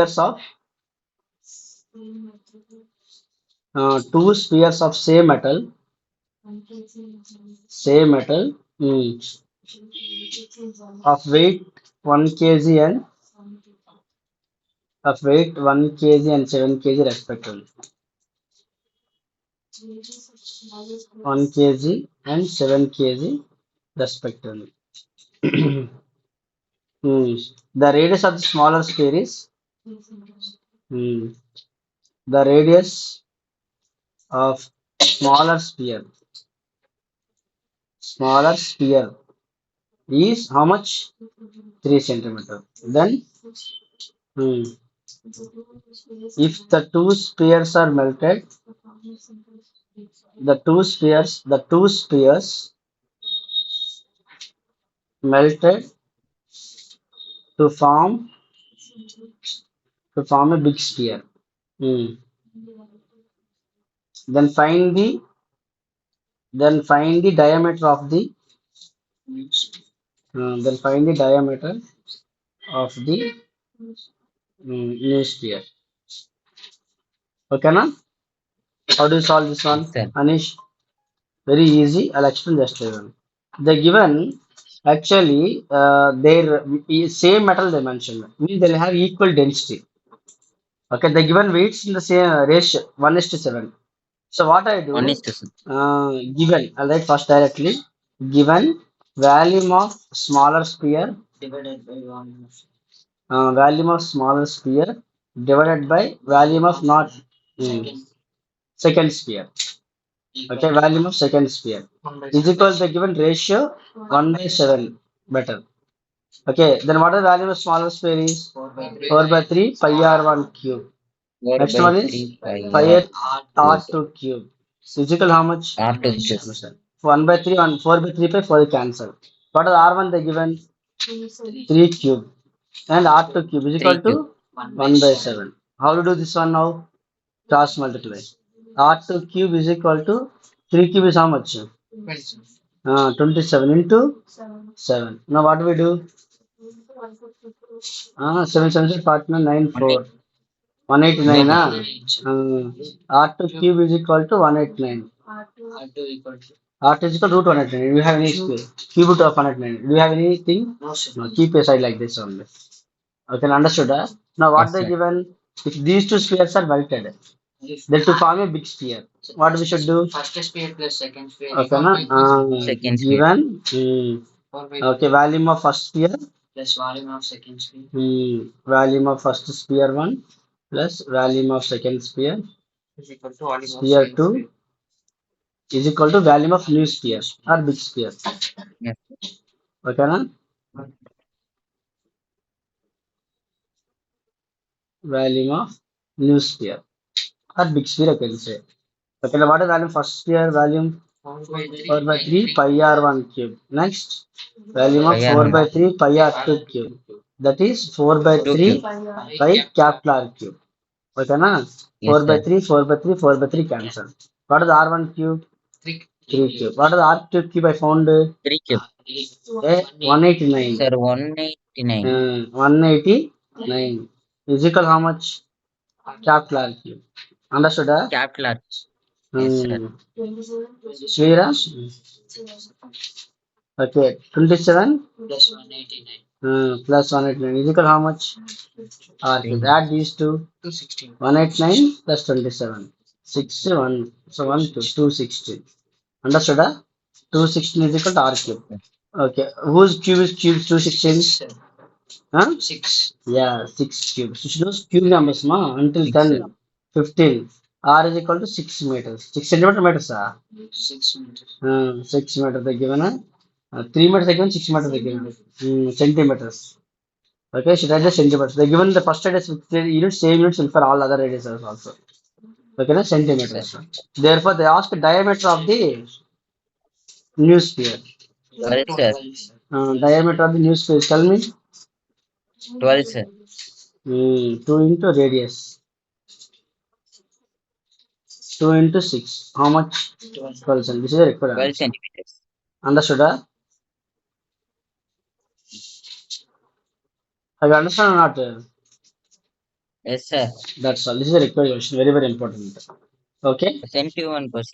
spheres of two spheres of same metal, of weight 1 kg and of weight 1 kg and 7 kg respectively. 1 kg and 7 kg respectively. Hmm. The radius of the smaller sphere is hmm, the radius of smaller sphere smaller sphere is how much? 3 centimeter. Then hmm, if the two spheres are melted, the two spheres melted to form a big sphere. Hmm. Then find the diameter of the then find the diameter of the new sphere. Okay, na? How do you solve this one, Yes, sir. Anish? Very easy. I'll explain just one. They given actually their same metal they mentioned means they'll have equal density. Okay, they given weights in the same ratio 1:7. So what I One do, is to sir. given, I'll write first directly, given volume of smaller sphere, volume of smaller sphere divided by volume of not second sphere. Okay, volume of second sphere is equal to the given ratio 1/7. Better. Okay, then what is the value of smaller sphere is 4/3 pi r1 cube. Four Next by one is three pi pi r cube r2 cube. Is equal to how much? r2 cube. 1/3 and 4/3 by 4 cancel. What is R1 they given? 3 cube. And R2 cube is equal Three to cube. 1/7. How to do this one now? Cross multiply. R2 cube is equal to 3 cube is how much? 27 into 7. Now what do we do? 7 7 partner 9 One 4. 189. 189. R2 cube is equal to 189. R2 is equal to root 189. Do you have any cube root of 189? Do you have anything? No. Keep a side like this only. Okay, understood. Now what Yes, they sir. given? If these two spheres are melted, then to form a big sphere, what we should do? Okay, na? Second sphere. Given okay, volume of first sphere, volume of first sphere 1 plus volume of second sphere, sphere 2 is equal to volume of new sphere or big sphere. Yes. Okay, na? Volume of new sphere or big sphere, I can say. Okay, now what is volume first sphere? Volume 4/3 pi r1 cube. Next, volume of Pi 4 r1 by 3 pi r2 cube. That is 4 by 2 3 cube. by capital R cube. Okay, na? 4 Yes, by sir. 3, 4 by 3, 4 by 3 cancel. What is R1 cube? 3 cube. What is R2 cube I found? 3 cube. 189. Sir, 189. 189 is equal how much? Capital R cube. Understood? Capital R. Yes, sir. Hmm. Shreera? Okay, 27 plus 189 is equal how much? R cube. 3. Add these two. 189 plus 27. 61. So 1, 2, 260. Understood? 216 is equal to R cube. Okay. Whose cube is cube 216? Huh? Yeah, 6 cubes. So those cube numbers ma until 6, 10, sir. 15. R is equal to 6 meters. 6 centimeter meters. 6 meters they given. 3 meters they given, 6 meters they given. Centimeters. Okay, should write the centimeters. They given the first radius with the unit, same units will for all other radiuses also. Okay, na? Yes, sir. Centimeters. Therefore, they ask the diameter of the new sphere. 12, sir. Diameter of the new sphere. Tell me. 12, sir. 2 into radius. 2 into 6. How much? 12 centimeters. This is the required 12 answer. centimeters. Understood? Have you understand or not? Yes, sir. That's all. This is a required question. Very, very important. Okay. Send you one question.